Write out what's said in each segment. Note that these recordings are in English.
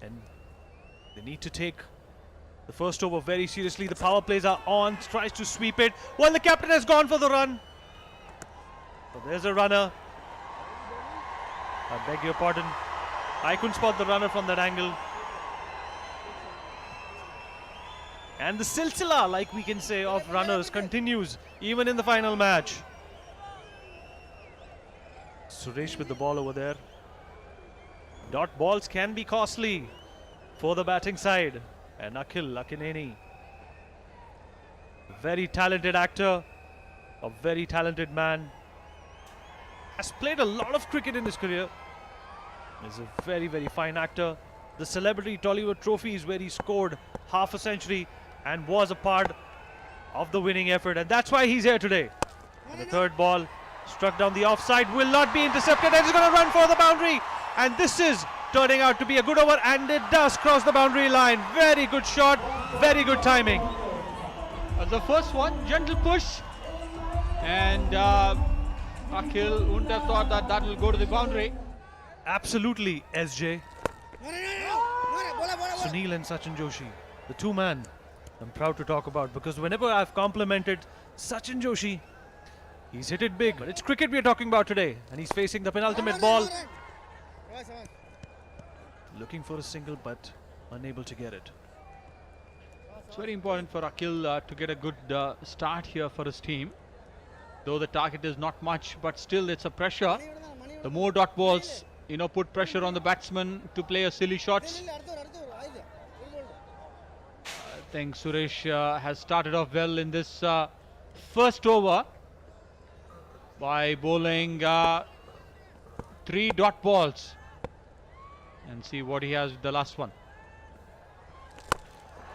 and they need to take the first over very seriously. The power plays are on, tries to sweep it. Well, the captain has gone for the run. So there's a runner. I beg your pardon. I couldn't spot the runner from that angle. And the silsila, like we can say, of runners continues even in the final match. Suresh with the ball over there. Dot balls can be costly for the batting side. And Akhil Akineni, very talented actor, a very talented man, has played a lot of cricket in his career. Is a very, very fine actor. The Celebrity Tollywood Trophy is where he scored half a century and was a part of the winning effort, and that's why he's here today. And the third ball struck down the offside, will not be intercepted, and he's going to run for the boundary. And this is turning out to be a good over, and it does cross the boundary line. Very good shot, very good timing. The first one, gentle push, and Akhil wouldn't have thought that that will go to the boundary. Absolutely, SJ. Sunil and Sachin Joshi, the two man I'm proud to talk about, because whenever I've complimented Sachin Joshi, he's hit it big. But it's cricket we're talking about today, and he's facing the penultimate ball. Looking for a single, but unable to get it. It's very important for Akhil to get a good start here for his team. Though the target is not much, but still it's a pressure. The more dot balls, put pressure on the batsman to play a silly shots. I think Suresh has started off well in this first over by bowling 3 dot balls. And see what he has with the last one.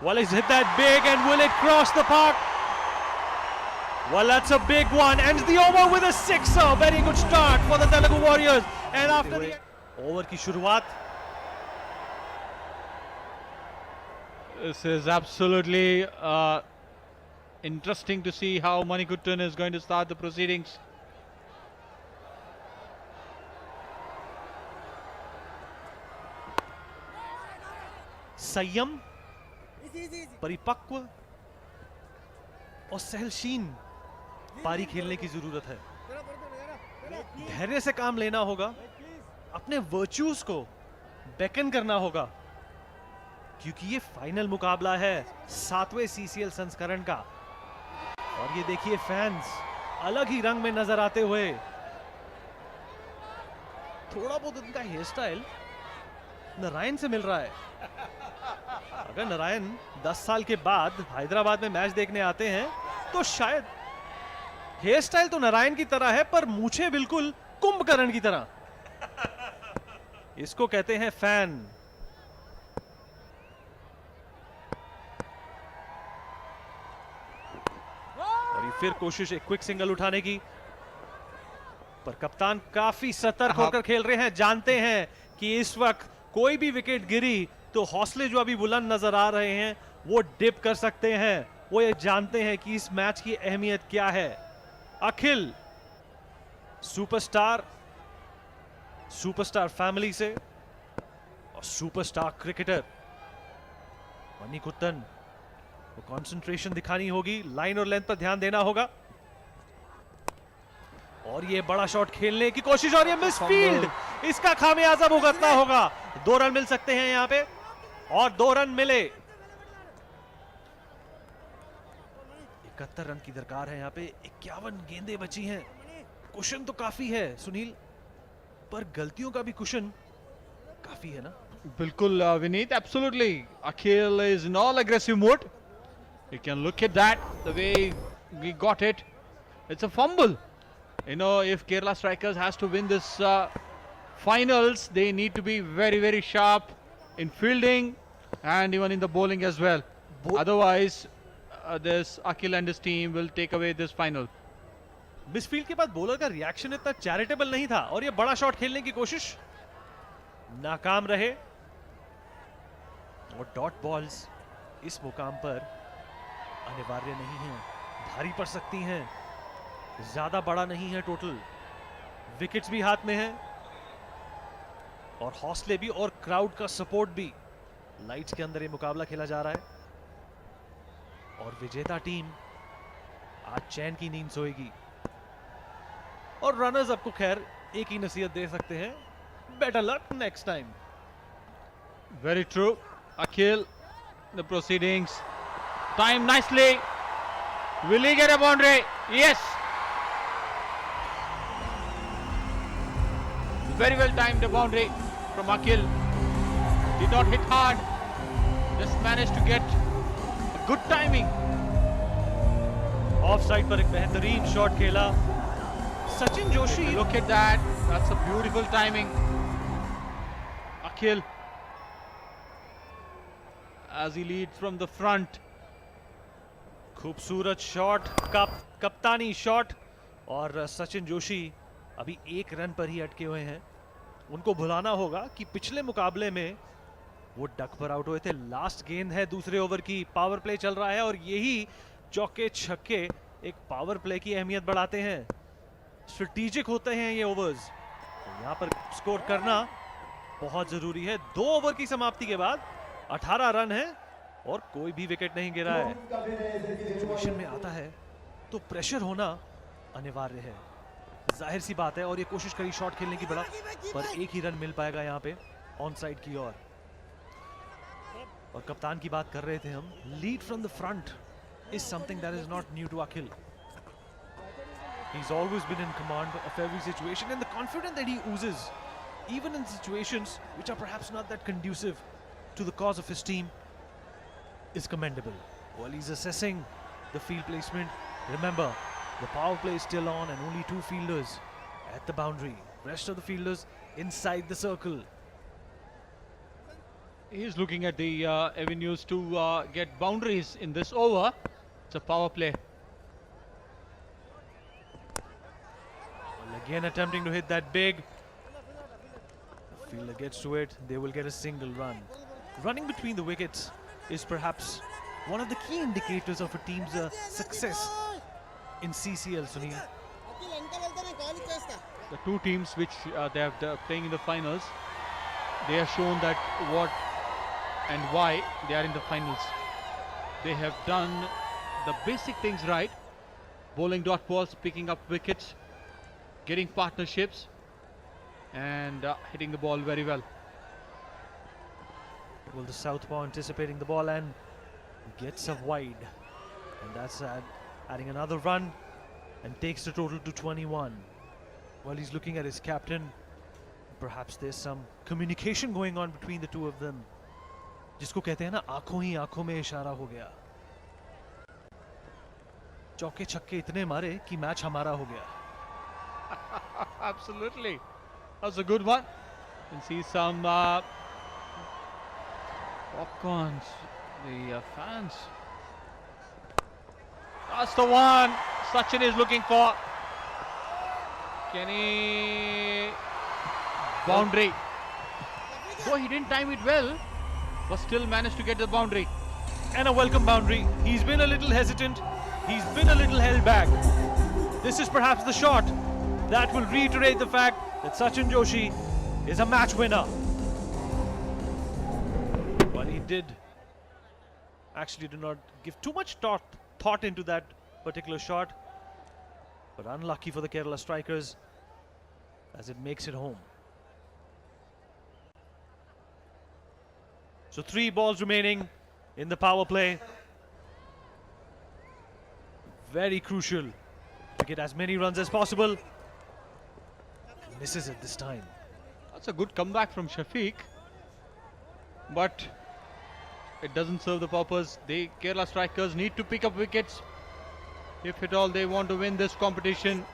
Well, he's hit that big, and will it cross the park? Well, that's a big one, and the over with a sixer. Very good start for the Telugu Warriors. And after the over ki shuruaat. This is absolutely interesting to see how Manikuttan is going to start the proceedings. संयम, परिपक्व और सहनशील पारी खेलने की जरूरत है. धैर्य से काम लेना होगा, अपने वर्च्यूज को बेकन करना होगा, क्योंकि ये फाइनल मुकाबला है 7वें सीसीएल संस्करण का. और ये देखिए फैंस अलग ही रंग में नजर आते हुए. थोड़ा बहुत उनका हेयर स्टाइल नारायण से मिल रहा है. अगर नारायण 10 साल के बाद हैदराबाद में मैच देखने आते हैं तो शायद हेयर स्टाइल तो नारायण की तरह है, पर मूछें बिल्कुल कुंभकर्ण की तरह. इसको कहते हैं फैन. और ये फिर कोशिश एक क्विक सिंगल उठाने की, पर कप्तान काफी सतर्क होकर खेल रहे हैं. जानते हैं कि इस वक्त कोई भी विकेट गिरी तो हौसले जो अभी बुलंद नजर आ रहे हैं वो डिप कर सकते हैं. वो ये जानते हैं कि इस मैच की अहमियत क्या है. अखिल सुपरस्टार फैमिली से और सुपरस्टार क्रिकेटर मणिकुट्टन को कंसंट्रेशन दिखानी होगी, लाइन और लेंथ पर ध्यान देना होगा. और ये बड़ा शॉट खेलने की कोशिश, और ये मिसफील्ड, इसका खामियाजा भुगतना होगा. 2 रन मिल सकते हैं यहां पे, और 2 रन मिले. 71 रन की दरकार है यहां पे. 51 गेंदें बची हैं. कुशन तो काफी है सुनील, पर गलतियों का भी कुशन काफी है ना. बिल्कुल Vineet, absolutely. Akhil is in all aggressive mode. You can look at that, the way we got it. It's a fumble. If Kerala Strikers has to win this finals, they need to be very, very sharp in fielding and even in the bowling as well. Otherwise, this Akhil and his team will take away this final. Misfield के बाद bowler का reaction इतना charitable नहीं था, और ये बड़ा shot खेलने की कोशिश नाकाम रहे. और डॉट बॉल्स इस मुकाम पर अनिवार्य नहीं है, भारी पड़ सकती हैं. ज्यादा बड़ा नहीं है टोटल. विकेट्स भी हाथ में हैं, और हौसले भी, और क्राउड का सपोर्ट भी. लाइट्स के अंदर ये मुकाबला खेला जा रहा है और विजेता टीम आज चैन की नींद सोएगी और रनर्स आपको खैर एक ही नसीहत दे सकते हैं, better luck next time. Very true. Akhil, the proceedings. Time nicely. Will he get a boundary? Yes. Very well timed the boundary from Akhil. Did not hit hard. Just managed to get a good timing. Of side पर एक बेहतरीन shot खेला Sachin Joshi. Look at that. That's a beautiful timing. Akhil, as he leads from the front. खूबसूरत shot, कप्तानी shot और सचिन जोशी अभी एक run पर ही अटके हुए हैं। उनको भुलाना होगा कि पिछले मुकाबले में वो डक पर आउट हुए थे। लास्ट गेंद है दूसरे ओवर की, पावर प्ले चल रहा है और यही चौके छक्के एक पावर प्ले की अहमियत बढ़ाते हैं। स्ट्रेटेजिक होते हैं ये ओवर्स, तो यहाँ पर स्कोर करना बहुत जरूरी है। 2 ओवर की समाप्ति के बाद 18 रन है और कोई भी विकेट नहीं गिरा है। सिचुएशन में आता है तो प्रेशर होना अनिवार्य है, जाहिर सी बात है। और ये कोशिश करी शॉट खेलने की बड़ा, पर एक ही रन मिल पाएगा यहाँ पे ऑन साइड की ओर। और कप्तान की बात कर रहे थे हम, lead from the front is something that is not new to Akhil. He's always been in command of every situation and the confidence that he oozes, even in situations which are perhaps not that conducive to the cause of his team, is commendable. While he's assessing the field placement, remember, the power play is still on and only 2 fielders at the boundary. Rest of the fielders inside the circle. He's looking at the avenues to get boundaries in this over. It's a power play. Well, again attempting to hit that big. The fielder gets to it, they will get a single run. Running between the wickets is perhaps one of the key indicators of a team's success in CCL, Sunil. The two teams which they have playing in the finals, they have shown that what and why they are in the finals. They have done the basic things right, bowling dot balls, picking up wickets, getting partnerships and hitting the ball very well. Well, the southpaw anticipating the ball and gets a wide, and that's adding another run and takes the total to 21. While he's looking at his captain, perhaps there's some communication going on between the two of them, जिसको कहते हैं ना आंखों ही आंखों में इशारा हो गया। चौके छक्के इतने मारे कि मैच हमारा हो गया। Absolutely, that's a good one. You can see some popcorns, the fans. That's the one Sachin is looking for. Can he boundary? Though he didn't time it well, but still managed to get the boundary. And a welcome boundary. He's been a little hesitant. He's been a little held back. This is perhaps the shot that will reiterate the fact that Sachin Joshi is a match winner. But he did not give too much thought into that particular shot. But unlucky for the Kerala strikers as it makes it home. So 3 balls remaining in the power play. Very crucial to get as many runs as possible. Misses it this time. That's a good comeback from Shafiq, but it doesn't serve the purpose. The Kerala strikers need to pick up wickets if at all they want to win this competition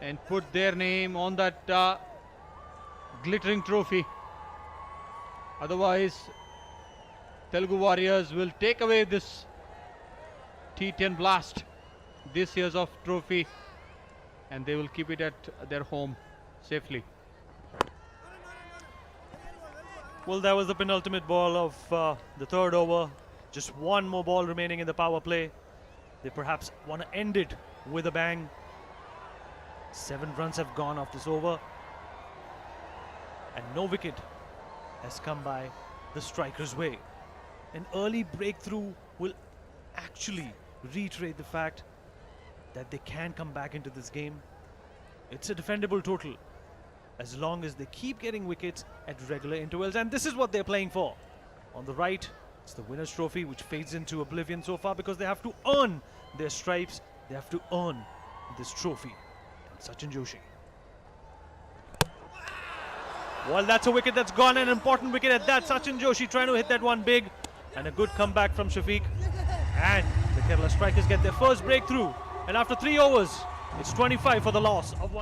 and put their name on that glittering trophy. Otherwise, Telugu Warriors will take away this T10 Blast, this year's of trophy, and they will keep it at their home safely. Well, that was the penultimate ball of the 3rd over. Just one more ball remaining in the power play. They perhaps want to end it with a bang. 7 runs have gone off this over, and no wicket has come by the strikers' way. An early breakthrough will actually reiterate the fact that they can come back into this game. It's a defendable total as long as they keep getting wickets at regular intervals, and this is what they're playing for. On the right, it's the winner's trophy, which fades into oblivion so far because they have to earn their stripes. They have to earn this trophy. And Sachin Joshi. Well, that's a wicket that's gone, an important wicket at that. Sachin Joshi trying to hit that one big, and a good comeback from Shafiq. And the Kerala Strikers get their first breakthrough. And after 3 overs, it's 25 for the loss of 1.